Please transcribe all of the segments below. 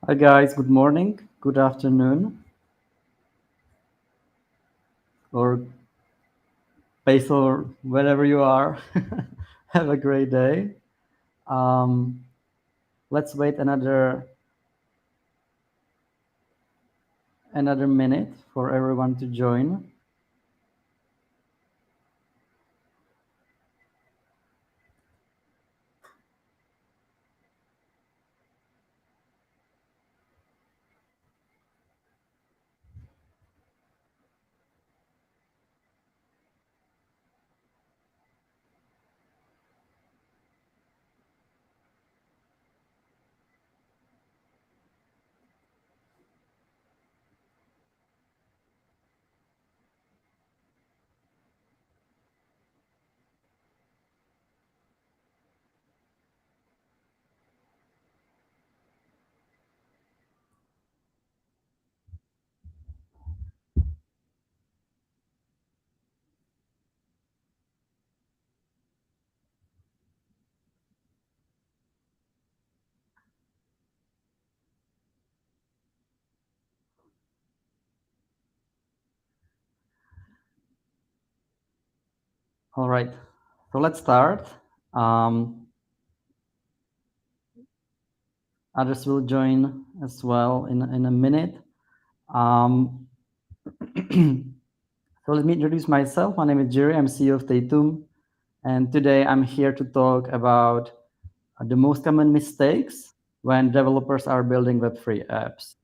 Hi guys, good morning, good afternoon, or based on wherever you are. Have a great day. Um, let's wait another minute for everyone to join. All right, so let's start. Others will join as well in a minute. Um, so let me introduce myself. My name is Jerry. I'm CEO of Tatum, and today I'm here to talk about the most common mistakes when developers are building Web3 apps.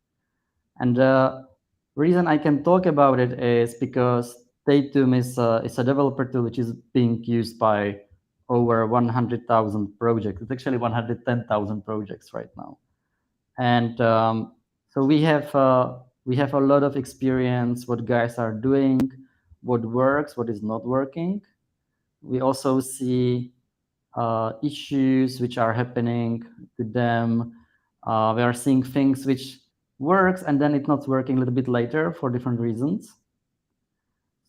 And the reason I can talk about it is because Tatum is a developer tool which is being used by over 100,000 projects. It's actually 110,000 projects right now. And so we have a lot of experience what guys are doing, what works, what is not working. We also see issues which are happening to them. We are seeing things which works and then it's not working a little bit later for different reasons.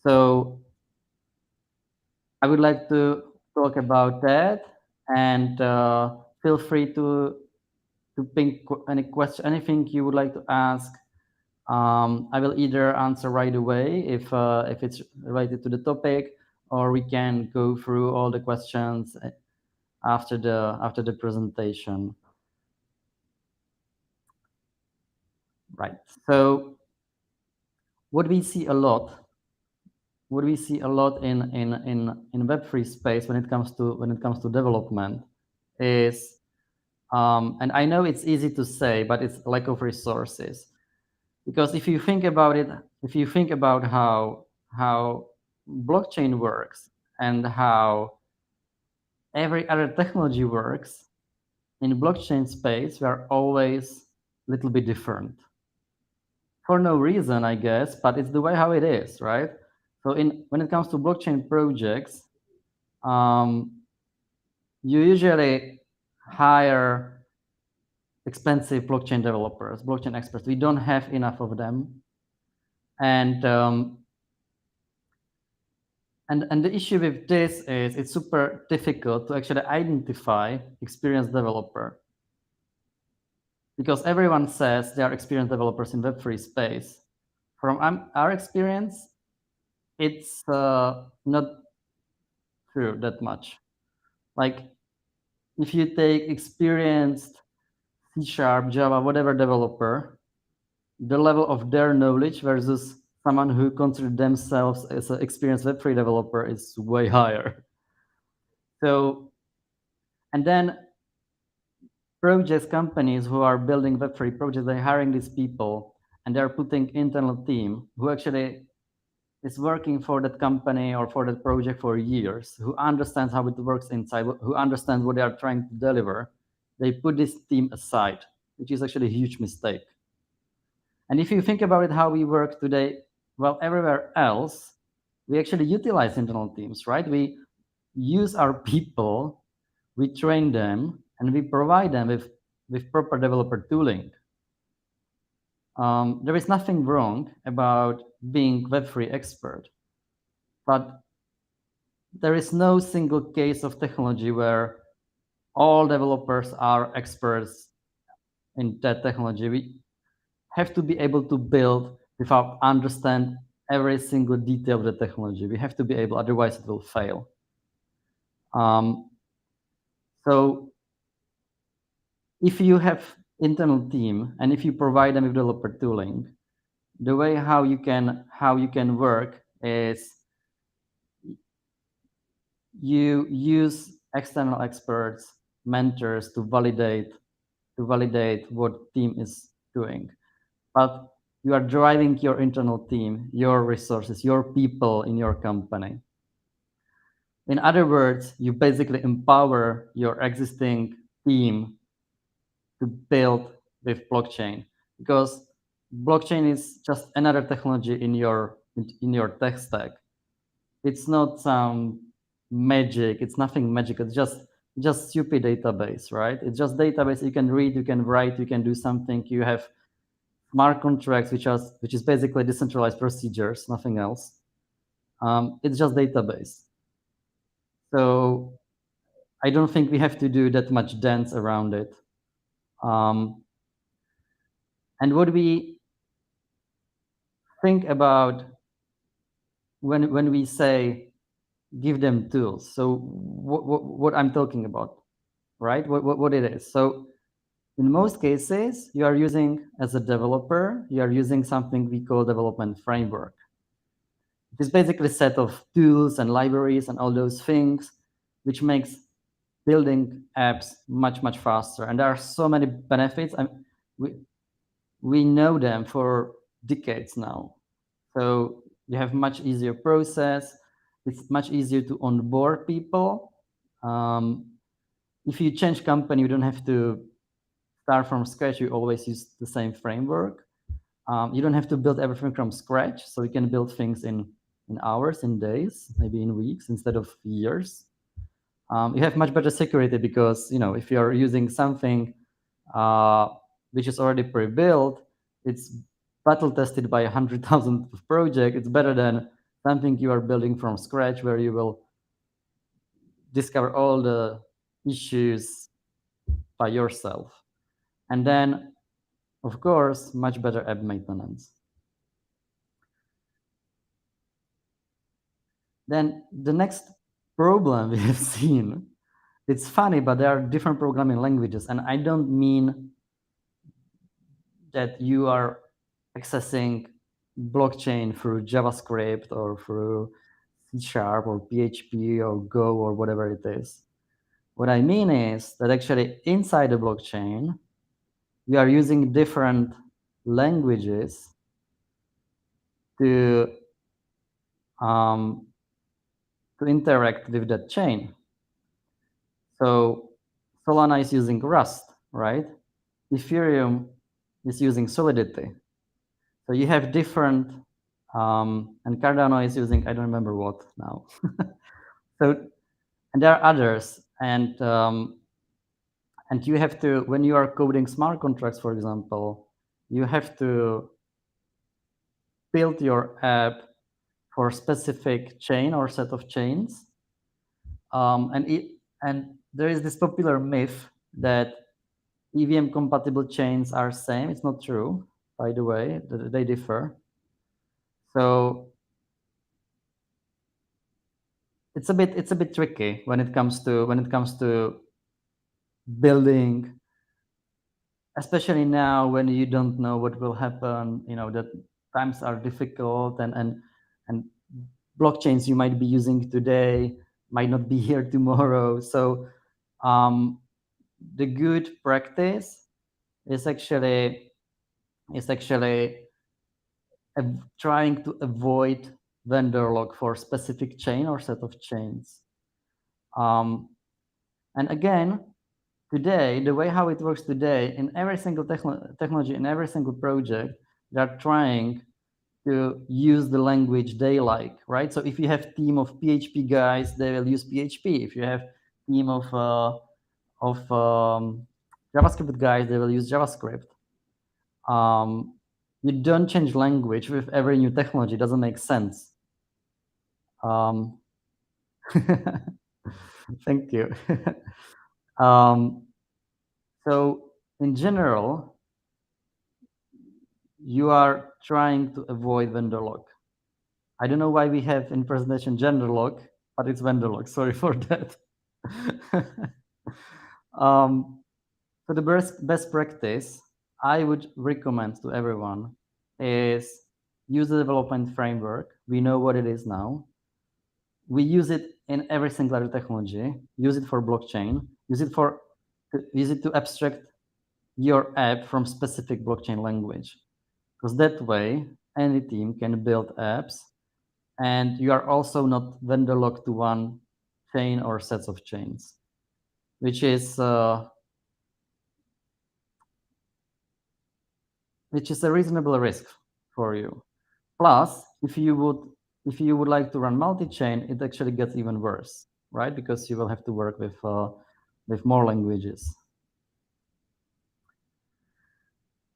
So I would like to talk about that, and feel free to ping any question, anything you would like to ask. I will either answer right away if it's related to the topic, or we can go through all the questions after the presentation. Right. So what we see a lot in Web3 space when it comes to development is, and I know it's easy to say, but it's lack of resources. Because if you think about it, if you think about how blockchain works and how every other technology works in blockchain space, we are always a little bit different. For no reason, I guess, but it's the way how it is, right? So when it comes to blockchain projects, you usually hire expensive blockchain developers, blockchain experts. We don't have enough of them, and the issue with this is it's super difficult to actually identify experienced developer, because everyone says they are experienced developers in Web3 space. From our experience, it's not true that much. Like if you take experienced C#, Java, whatever developer, the level of their knowledge versus someone who considers themselves as an experienced Web3 developer is way higher. So, and then projects, companies who are building Web3 projects, they're hiring these people and they're putting internal team who actually is working for that company or for that project for years, who understands how it works inside, who understands what they are trying to deliver. They put this team aside, which is actually a huge mistake. And if you think about it, how we work today, well, everywhere else, we actually utilize internal teams, right? We use our people, we train them, and we provide them with proper developer tooling. There is nothing wrong about being Web3 expert, but there is no single case of technology where all developers are experts in that technology. We have to be able to build without understand every single detail of the technology. We have to be able, otherwise it will fail. So if you have internal team and if you provide them with developer tooling, the way how you can work is you use external experts, mentors to validate what team is doing. But you are driving your internal team, your resources, your people in your company. In other words, you basically empower your existing team to build with blockchain, because blockchain is just another technology in your tech stack. It's not some magic. It's nothing magic. It's just stupid database, right? It's just database. You can read, you can write, you can do something. You have smart contracts, which is basically decentralized procedures, nothing else. It's just database. So I don't think we have to do that much dance around it. And what we think about when we say give them tools, so what I'm talking about, right? What it is. So in most cases, you are using, as a developer, you are using something we call development framework. It is basically a set of tools and libraries and all those things, which makes building apps much faster. And there are so many benefits. We know them for decades now. So you have much easier process. It's much easier to onboard people. If you change company, you don't have to start from scratch. You always use the same framework. You don't have to build everything from scratch. So you can build things in hours, in days, maybe in weeks instead of years. You have much better security because, if you're using something which is already pre-built, it's battle tested by 100,000 projects. It's better than something you are building from scratch where you will discover all the issues by yourself. And then, of course, much better app maintenance. Then the next problem we have seen, it's funny, but there are different programming languages. And I don't mean that you are accessing blockchain through JavaScript or through C# or PHP or Go or whatever it is. What I mean is that actually inside the blockchain, you are using different languages to interact with that chain. So Solana is using Rust, right? Ethereum is using Solidity. So you have different, and Cardano is using, I don't remember what now. So, and there are others, and you have to, when you are coding smart contracts, for example, you have to build your app for a specific chain or set of chains. And there is this popular myth that EVM compatible chains are same. It's not true, by the way. They differ. So it's a bit tricky when it comes to building, especially now when you don't know what will happen. That times are difficult, and blockchains you might be using today might not be here tomorrow. So the good practice is actually trying to avoid vendor lock for specific chain or set of chains. And again, today, the way how it works today, in every single technology, in every single project, they're trying to use the language they like, right? So if you have team of PHP guys, they will use PHP. If you have team of JavaScript guys, they will use JavaScript. You don't change language with every new technology. It doesn't make sense. Thank you. So in general, you are trying to avoid vendor lock. I don't know why we have in presentation gender lock, but it's vendor lock. Sorry for that. So the best practice I would recommend to everyone is use the development framework. We know what it is now. We use it in every single other technology. Use it for blockchain. Use it to abstract your app from specific blockchain language, because that way any team can build apps, and you are also not vendor locked to one chain or sets of chains, which is a reasonable risk for you. Plus, if you would like to run multi-chain, it actually gets even worse, right? Because you will have to work with more languages.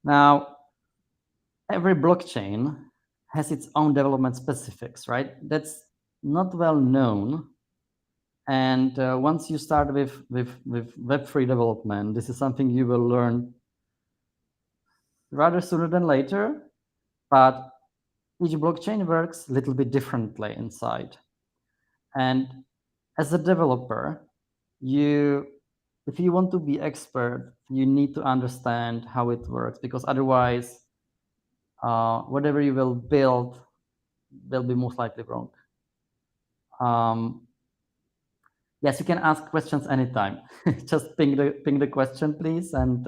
Now, every blockchain has its own development specifics, right? That's not well known. And once you start with Web3 development, this is something you will learn rather sooner than later, but each blockchain works a little bit differently inside. And as a developer, if you want to be expert, you need to understand how it works, because otherwise, whatever you will build will be most likely wrong. Yes, you can ask questions anytime. Just ping the question, please, and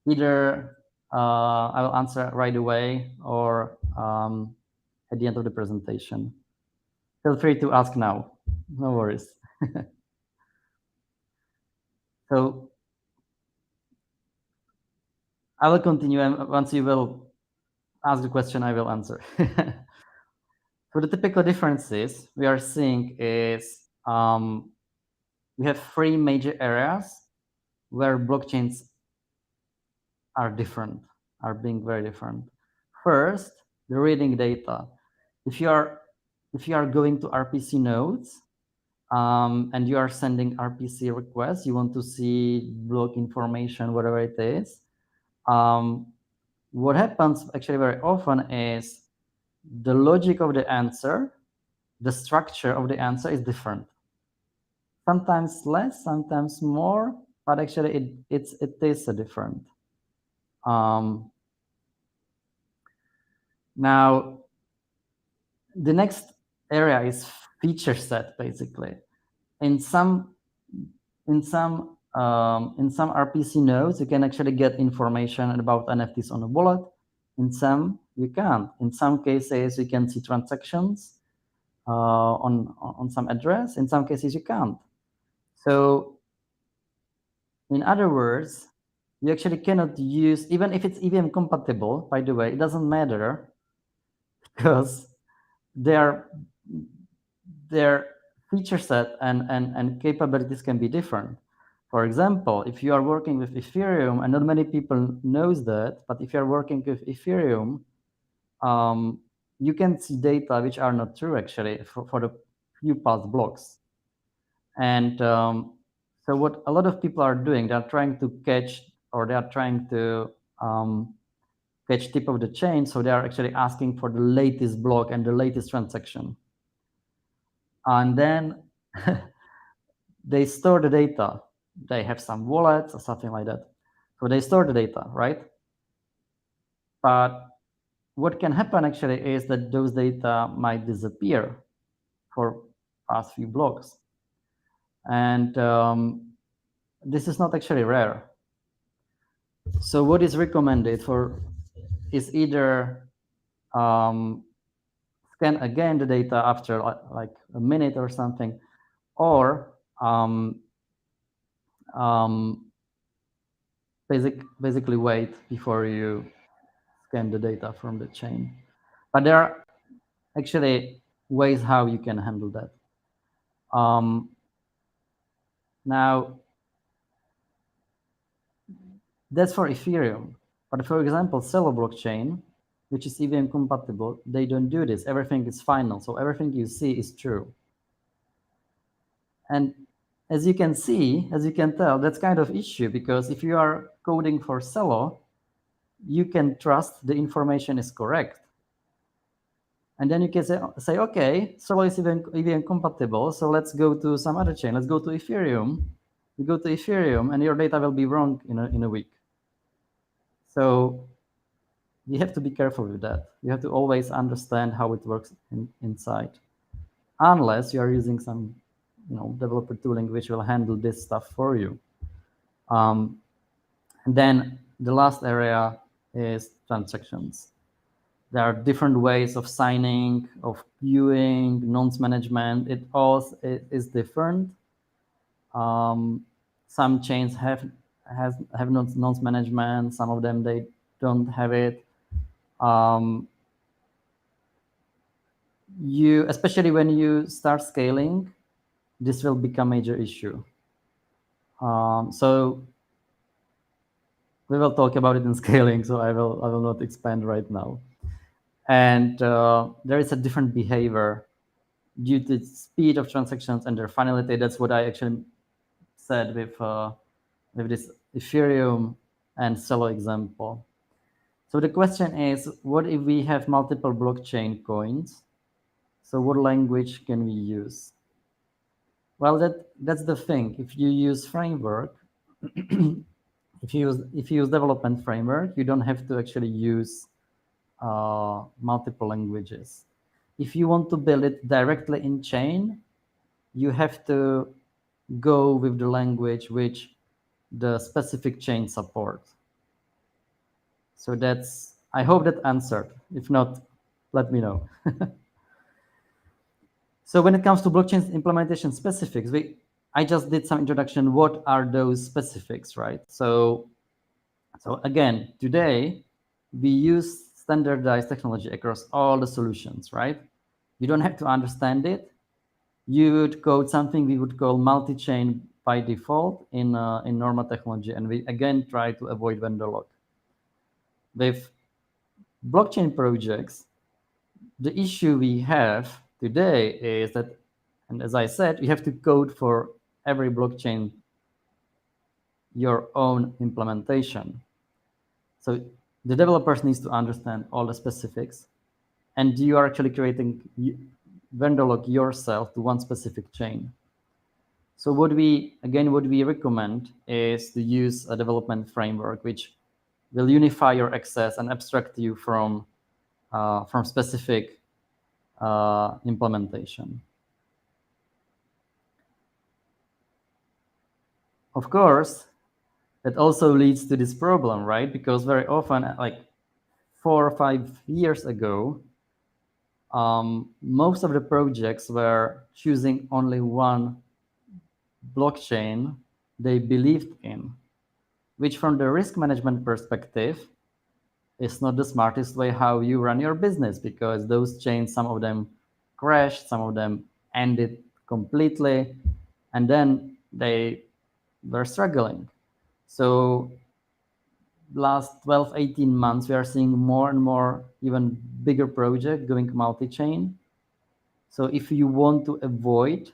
either I will answer right away or at the end of the presentation. Feel free to ask now. No worries. So I will continue, and once you will ask the question, I will answer. So the typical differences we are seeing is we have three major areas where blockchains are different, are being very different. First, the reading data. If you are going to RPC nodes and you are sending RPC requests, you want to see block information, whatever it is. What happens actually very often is the logic of the answer, the structure of the answer is different. Sometimes less, sometimes more, but actually it is different. Now, the next area is feature set, basically. In some RPC nodes, you can actually get information about NFTs on a wallet. In some, you can't. In some cases, you can see transactions on some address. In some cases, you can't. So, in other words, you actually cannot use, even if it's EVM compatible, by the way, it doesn't matter, because their feature set and capabilities can be different. For example, if you are working with Ethereum, and not many people knows that, but if you're working with Ethereum, you can see data which are not true actually for the few past blocks. And so what a lot of people are doing, they're trying to catch, or they are trying to catch tip of the chain. So they are actually asking for the latest block and the latest transaction. And then they store the data. They have some wallets or something like that. So they store the data, right? But what can happen actually is that those data might disappear for past few blocks. And this is not actually rare. So what is recommended is either scan again the data after like a minute or something, or basically wait before you scan the data from the chain. But there are actually ways how you can handle that. Now, that's for Ethereum. But for example, Celo blockchain, which is EVM compatible, they don't do this. Everything is final. So everything you see is true. And as you can see, as you can tell, that's kind of issue, because if you are coding for Celo, you can trust the information is correct. And then you can say okay, Celo is even compatible, so let's go to some other chain. Let's go to Ethereum. You go to Ethereum, and your data will be wrong in a week. So you have to be careful with that. You have to always understand how it works inside, unless you are using some, developer tooling which will handle this stuff for you. And then the last area is transactions. There are different ways of signing, of queuing, nonce management. It all is different. Some chains have nonce management. Some of them they don't have it. Especially when you start scaling, this will become a major issue. So we will talk about it in scaling. So I will not expand right now. And there is a different behavior due to the speed of transactions and their finality. That's what I actually said with this Ethereum and Celo example. So the question is, what if we have multiple blockchain coins? So what language can we use? Well, that's the thing. If you use framework, if you use development framework, you don't have to actually use multiple languages. If you want to build it directly in chain, you have to go with the language which the specific chain supports. So I hope that answered. If not, let me know. So when it comes to blockchain implementation specifics, I just did some introduction. What are those specifics, right? So again, today we use standardized technology across all the solutions, right? You don't have to understand it. You would code something we would call multi-chain by default in normal technology, and we again try to avoid vendor lock. With blockchain projects, the issue we have today is that, and as I said, you have to code for every blockchain your own implementation. So the developers needs to understand all the specifics, and you are actually creating vendor lock yourself to one specific chain. So what we recommend is to use a development framework which will unify your access and abstract you from specific implementation. Of course, that also leads to this problem, right? Because very often, like 4 or 5 years ago, most of the projects were choosing only one blockchain they believed in, which from the risk management perspective is not the smartest way how you run your business, because those chains, some of them crashed, some of them ended completely, and then they were struggling. So last 12, 18 months, we are seeing more and more even bigger projects going multi-chain. So if you want to avoid,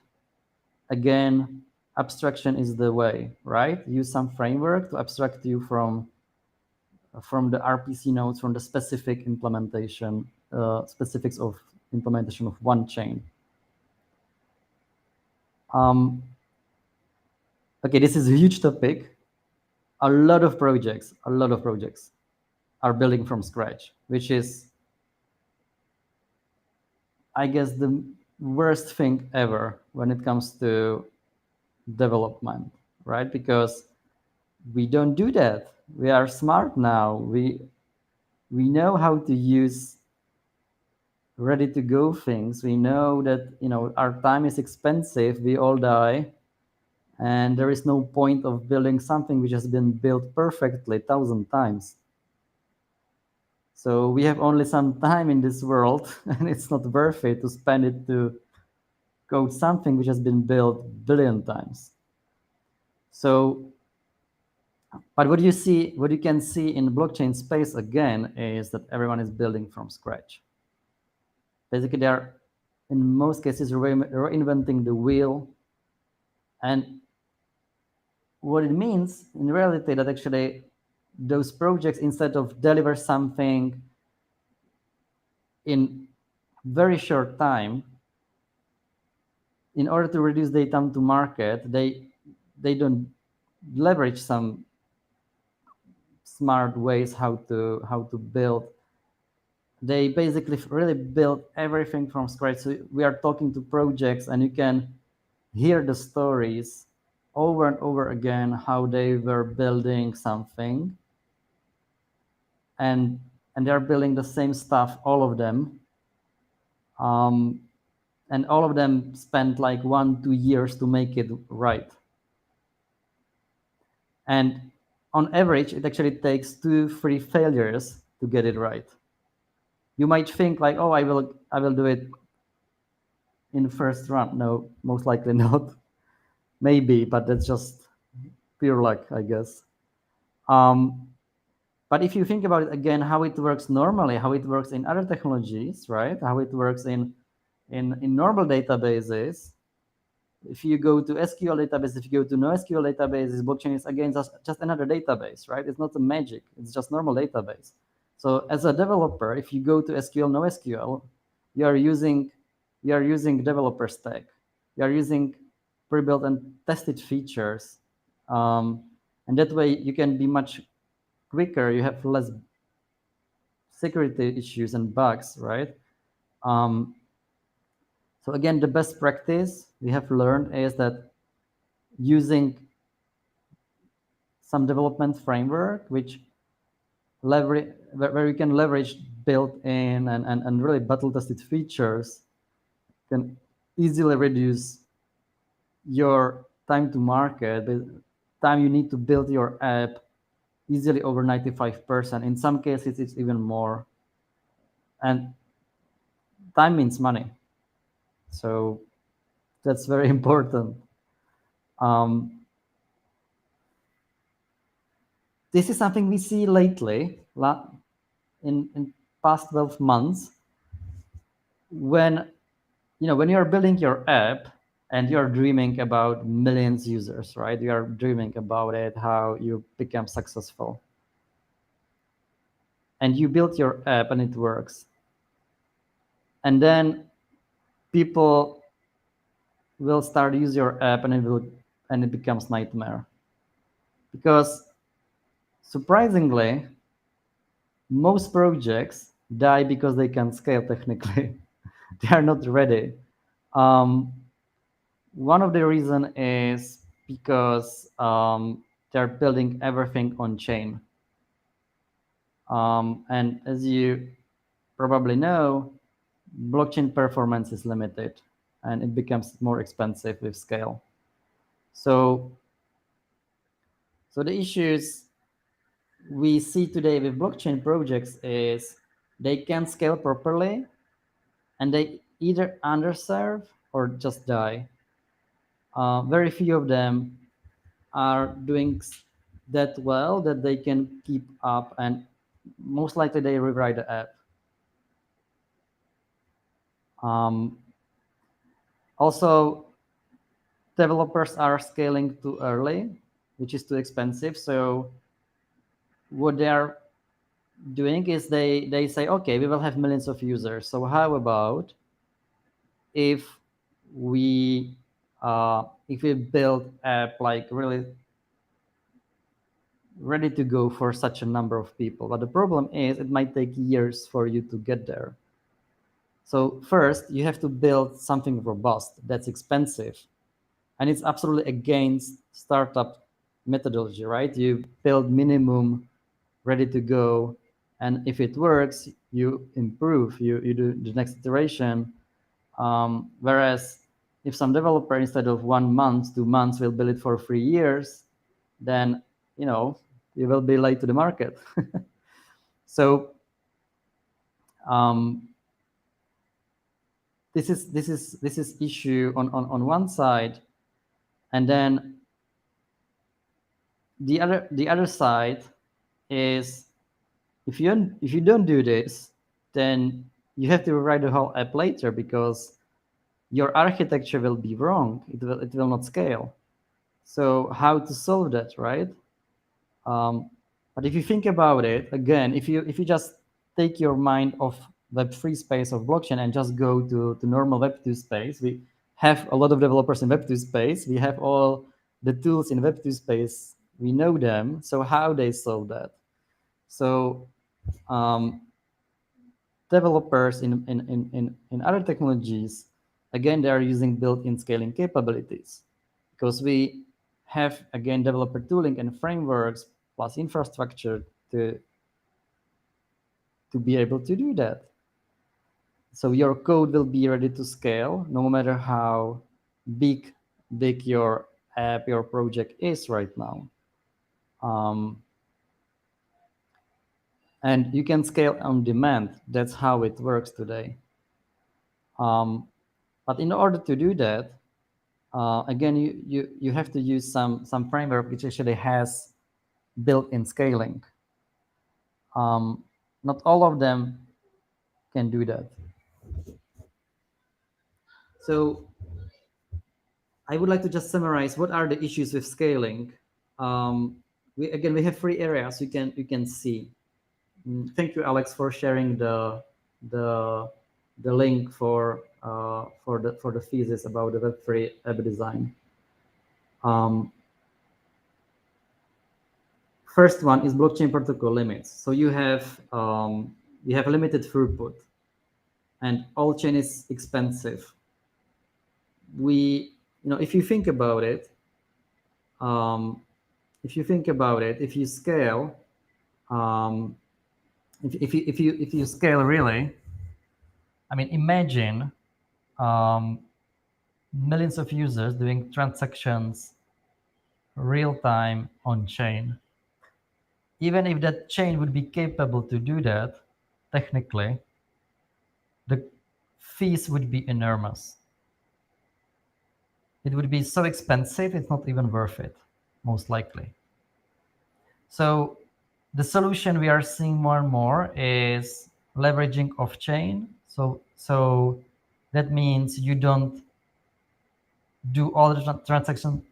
again, abstraction is the way, right? Use some framework to abstract you from the RPC nodes, from the specific implementation, specifics of implementation of one chain. Okay, this is a huge topic. A lot of projects are building from scratch, which is, I guess, the worst thing ever when it comes to development, right? Because we don't do that. We are smart now. We know how to use ready to go things. We know that, our time is expensive. We all die. And there is no point of building something which has been built perfectly 1,000 times. So we have only some time in this world, and it's not worth it to spend it to code something which has been built 1 billion times. So, but what you can see in the blockchain space again is that everyone is building from scratch. Basically, they are, in most cases, reinventing the wheel, And what it means in reality that actually those projects, instead of deliver something in very short time, in order to reduce their time to market, they don't leverage some smart ways how to build. They basically really build everything from scratch. So we are talking to projects, and you can hear the stories over and over again how they were building something, and they're building the same stuff, all of them, and all of them spent like 1-2 years to make it right. And on average, it actually takes 2-3 failures to get it right. You might think like, oh, I will do it in the first run. No, most likely not. Maybe, but that's just pure luck, I guess. But if you think about it again, how it works normally, how it works in other technologies, right? How it works in normal databases. If you go to SQL database, if you go to NoSQL databases, blockchain is again just another database, right? It's not a magic. It's just normal database. So as a developer, if you go to SQL, NoSQL, you are using developer stack. You are using pre-built and tested features, and that way you can be much quicker. You have less security issues and bugs, right? So again, the best practice we have learned is that using some development framework which where you can leverage built-in and really battle-tested features can easily reduce your time to market, the time you need to build your app, easily over 95%. In some cases, it's even more. And time means money. So that's very important. This is something we see lately in past 12 months when you're building your app and you're dreaming about millions users, right? You are dreaming about it, how you become successful. And you build your app and it works. And then people will start to use your app and it becomes nightmare. Because surprisingly, most projects die because they can't scale technically. They are not ready. One of the reason is because they're building everything on chain. And as you probably know, blockchain performance is limited and it becomes more expensive with scale. So the issues we see today with blockchain projects is they can't scale properly and they either underserve or just die. Very few of them are doing that well that they can keep up, and most likely they rewrite the app. Also, developers are scaling too early, which is too expensive. So what they are doing is they say, okay, we will have millions of users. So how about if we build app like really ready to go for such a number of people? But the problem is it might take years for you to get there. So first, you have to build something robust that's expensive. And it's absolutely against startup methodology, right? You build minimum ready to go. And if it works, you improve, you do the next iteration. Whereas if some developer, instead of 1 month, 2 months, will build it for 3 years, then, you will be late to the market. So this is issue on one side, and then the other side is if you don't do this, then you have to rewrite the whole app later because your architecture will be wrong. It will not scale. So how to solve that, right? But if you think about it, again, if you just take your mind off Web3 space of blockchain and just go to normal Web2 space, we have a lot of developers in Web2 space. We have all the tools in Web2 space. We know them. So how they solve that? So um, developers in other technologies, again, they are using built-in scaling capabilities because we have, again, developer tooling and frameworks plus infrastructure to be able to do that. So your code will be ready to scale no matter how big your app, your project is right now. And you can scale on demand. That's how it works today. But in order to do that, again, you have to use some framework which actually has built-in scaling. Not all of them can do that. So I would like to just summarize what are the issues with scaling. We have three areas you can see. Thank you, Alex, for sharing the link for the thesis about the Web3 app design. First one is blockchain protocol limits. So you have limited throughput, and all chain is expensive. If you think about it, if you scale, if you scale really, I mean, imagine millions of users doing transactions real time on chain. Even if that chain would be capable to do that, technically, the fees would be enormous. It would be so expensive, it's not even worth it, most likely. So the solution we are seeing more and more is leveraging off-chain. So that means you don't do all the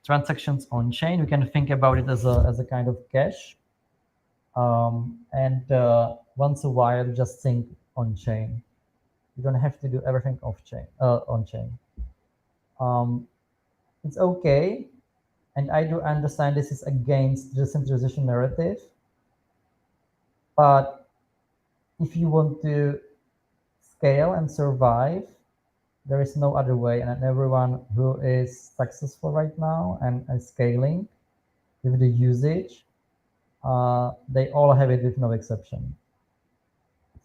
transactions on chain. You can think about it as a kind of cache. And once a while, just sync on chain. You don't have to do everything off chain on chain. It's okay, and I do understand this is against the decentralization narrative. But if you want to scale and survive, there is no other way. And everyone who is successful right now and scaling with the usage, they all have it with no exception.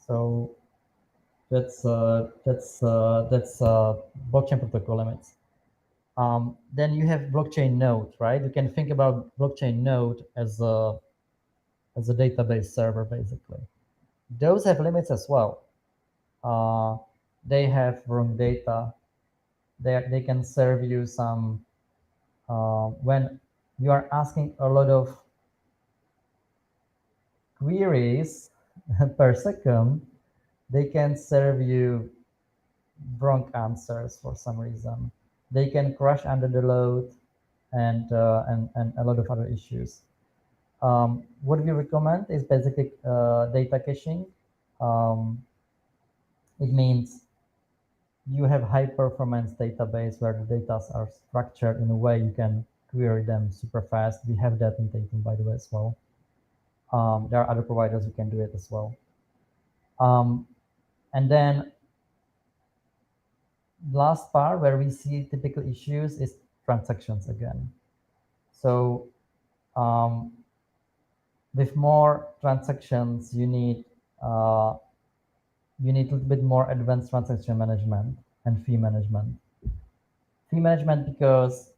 So that's blockchain protocol limits. Then you have blockchain node, right? You can think about blockchain node as a database server, basically. Those have limits as well. They have wrong data. They can serve you some when you are asking a lot of queries per second, they can serve you wrong answers for some reason. They can crash under the load and a lot of other issues. What we recommend is basically data caching. It means you have high performance database where the data are structured in a way you can query them super fast. We have that in Tatum, by the way, as well. There are other providers who can do it as well. And then last part where we see typical issues is transactions again. So with more transactions, you need a little bit more advanced transaction management and fee management. Fee management because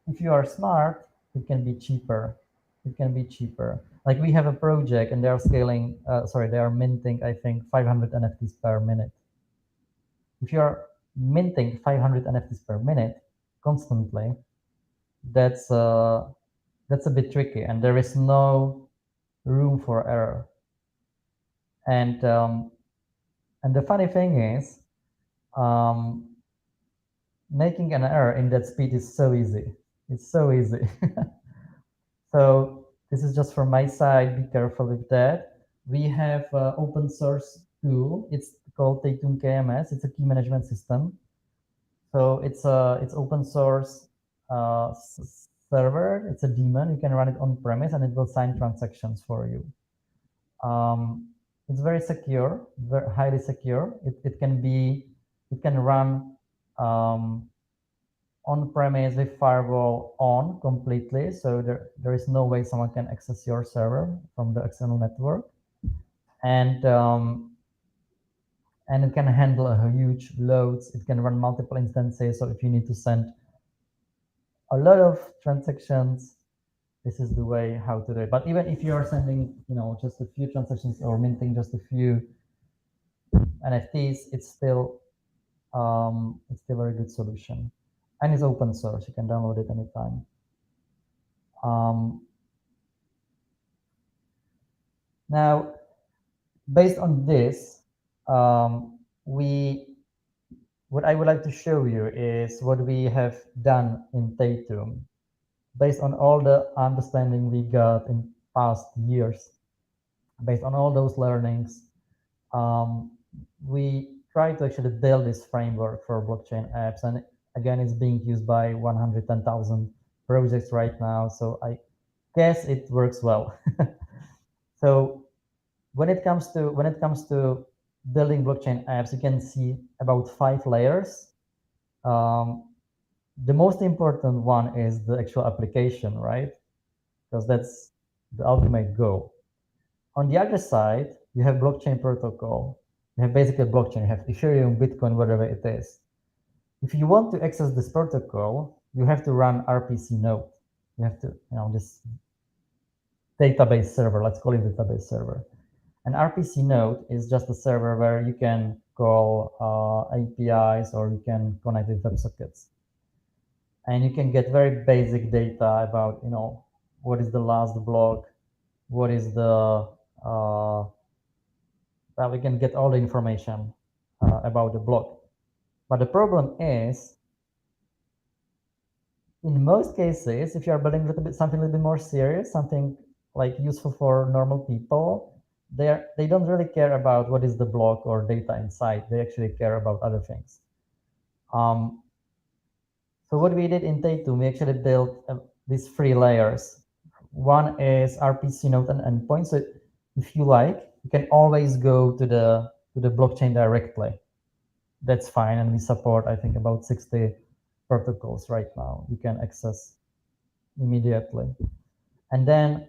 if you are smart, it can be cheaper. It can be cheaper. Like we have a project and they are scaling, they are minting, I think, 500 NFTs per minute. If you're minting 500 NFTs per minute constantly, that's a bit tricky and there is no room for error. And the funny thing is, making an error in that speed is so easy. It's so easy. So this is just from my side. Be careful with that. We have open source tool. It's called Tatum KMS. It's a key management system. So it's open source server. It's a daemon. You can run it on premise, and it will sign transactions for you. It's very secure, very highly secure. It can run on premise with firewall on completely. So there is no way someone can access your server from the external network. And it can handle a huge loads. It can run multiple instances. So if you need to send a lot of transactions, this is the way how to do it. But even if you are sending, just a few transactions or minting just a few NFTs, it's still a very good solution, and it's open source. You can download it anytime. Now, based on this, what I would like to show you is what we have done in Tatum, based on all the understanding we got in past years. Based on all those learnings, we try to actually build this framework for blockchain apps, and again, it's being used by 110,000 projects right now. So I guess it works well. So when it comes to building blockchain apps, you can see about 5 layers. The most important one is the actual application, right? Because that's the ultimate goal. On the other side, you have blockchain protocol. You have basically blockchain. You have Ethereum, Bitcoin, whatever it is. If you want to access this protocol, you have to run RPC node. You have to, this database server. Let's call it database server. An RPC node is just a server where you can call APIs, or you can connect with WebSockets. And you can get very basic data about, what is the last block, what is the, we can get all the information about the block. But the problem is, in most cases, if you are building something a little bit more serious, something like useful for normal people, they don't really care about what is the block or data inside. They actually care about other things. So what we did in Tatum, we actually built these 3 layers. One is RPC node and endpoint. So if you like, you can always go to the blockchain directly. That's fine, and we support, I think, about 60 protocols right now. You can access immediately. And then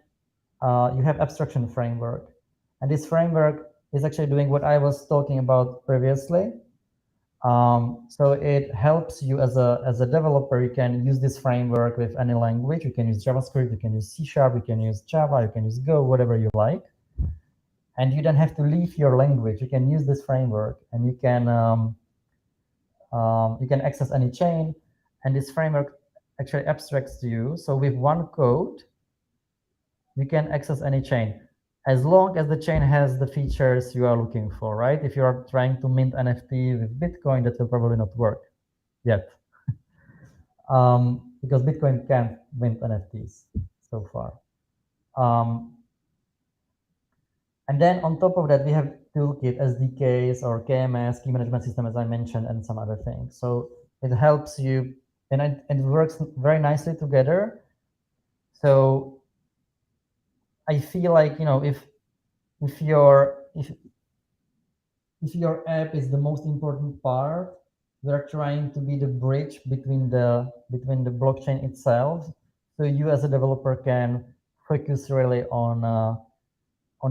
you have abstraction framework, and this framework is actually doing what I was talking about previously. So it helps you as a developer. You can use this framework with any language. You can use JavaScript, you can use C#, you can use Java, you can use Go, whatever you like. And you don't have to leave your language. You can use this framework, and you can access any chain. And this framework actually abstracts to you. So with one code, you can access any chain, as long as the chain has the features you are looking for, right? If you are trying to mint NFT with Bitcoin, that will probably not work yet, because Bitcoin can't mint NFTs so far. And then on top of that, we have Toolkit, SDKs, or KMS, key management system, as I mentioned, and some other things. So it helps you, and it works very nicely together. So I feel like, if your app is the most important part, we're trying to be the bridge between the blockchain itself, so you as a developer can focus really on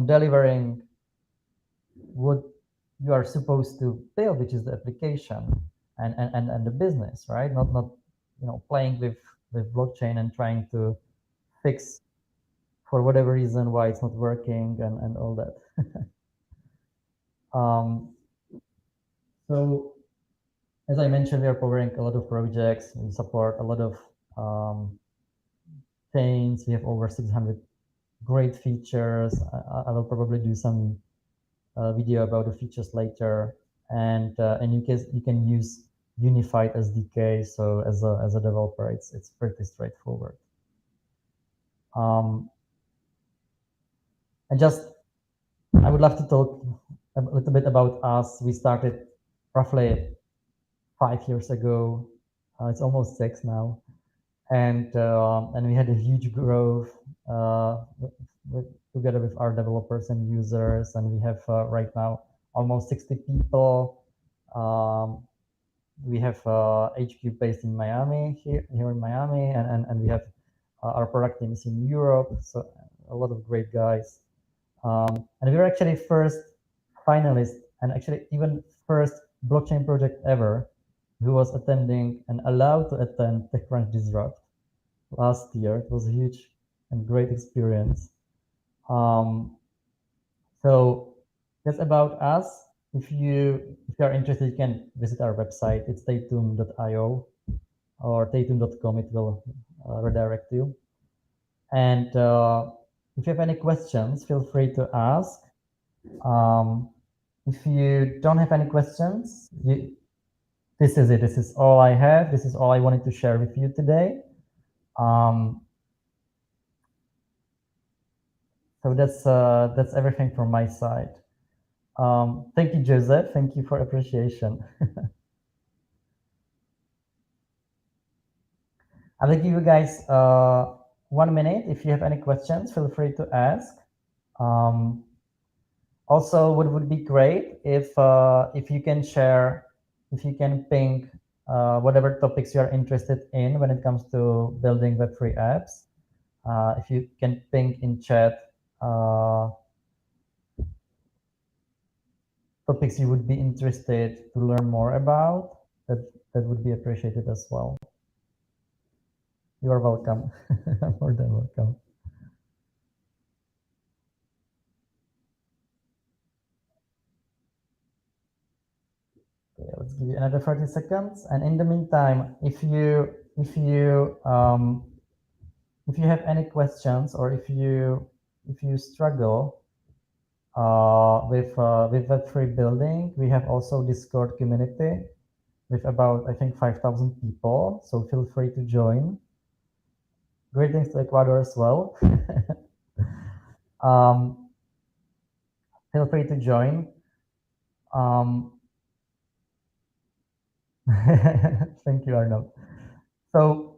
delivering what you are supposed to build, which is the application and the business, right? Not playing with blockchain and trying to fix for whatever reason why it's not working and all that. So as I mentioned, we are powering a lot of projects. We support a lot of chains. We have over 600 great features. I will probably do some video about the features later. And you can use unified SDK. So as a developer, it's pretty straightforward. And I would love to talk a little bit about us. We started roughly 5 years ago. It's almost 6 now, and we had a huge growth together with our developers and users, and we have right now almost 60 people. We have HQ based in Miami, here in Miami, and we have our product teams in Europe. So a lot of great guys. And we were actually first finalist and actually even first blockchain project ever who was attending and allowed to attend TechCrunch Disrupt last year. It was a huge and great experience. So that's about us. If you are interested, you can visit our website. It's tatum.io or tatum.com. It will redirect you. And if you have any questions, feel free to ask. If you don't have any questions, this is it. This is all I have. This is all I wanted to share with you today. So that's everything from my side. Thank you, Joseph. Thank you for appreciation. I will give you guys 1 minute. If you have any questions, feel free to ask. Also, what would be great if you can share, if you can ping whatever topics you are interested in when it comes to building Web3 apps. If you can ping in chat topics you would be interested to learn more about, that would be appreciated as well. You are welcome. More than welcome. Okay, let's give you another 30 seconds. And in the meantime, if you have any questions, or if you struggle with Web3 building, we have also Discord community with about, I think, 5,000 people. So feel free to join. Greetings to Ecuador as well. Feel free to join. Thank you, Arnold. So,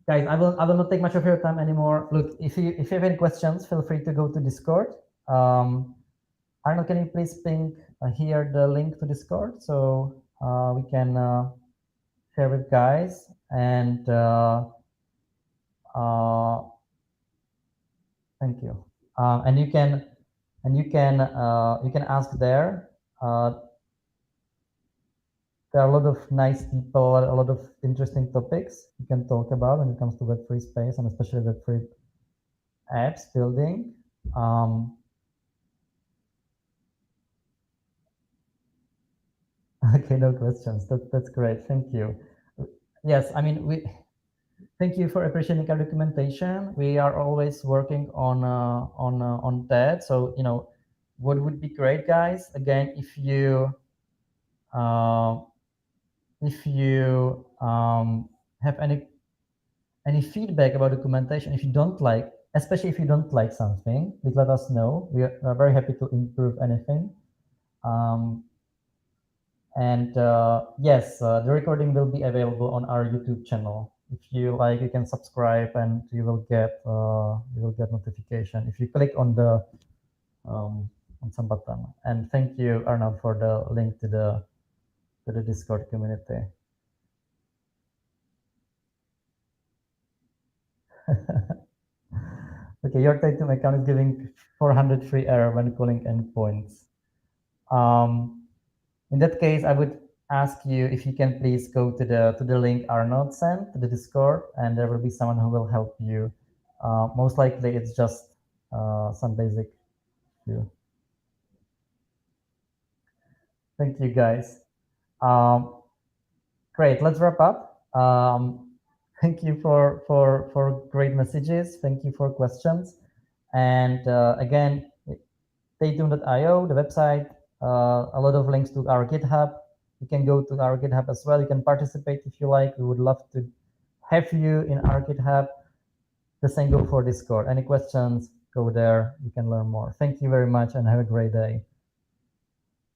guys, I will not take much of your time anymore. Look, if you have any questions, feel free to go to Discord. Arnold, can you please ping here the link to Discord so we can share with guys, and thank you. And you can ask there. There are a lot of nice people, a lot of interesting topics you can talk about when it comes to Web3 space, and especially Web3 apps building. Okay, no questions. That's great. Thank you. Yes, I mean, thank you for appreciating our documentation. We are always working on that. So, you know, what would be great, guys? Again, if you have any feedback about documentation, if you don't like, especially if you don't like something, please let us know. We are very happy to improve anything. And yes, the recording will be available on our YouTube channel. If you like, you can subscribe, and you will get notification if you click on the on some button. And thank you, Arnold, for the link to the Discord community. Okay, your Tatum account is giving 400 free error when calling endpoints. In that case, I would ask you if you can please go to the link Arnold sent to the Discord, and there will be someone who will help you. Most likely, it's just some basic view. Thank you, guys. Great. Let's wrap up. Thank you for great messages. Thank you for questions. And again, Tatum.io, the website, a lot of links to our GitHub. You can go to our GitHub as well. You can participate if you like. We would love to have you in our GitHub. The same go for Discord. Any questions, go there. You can learn more. Thank you very much and have a great day.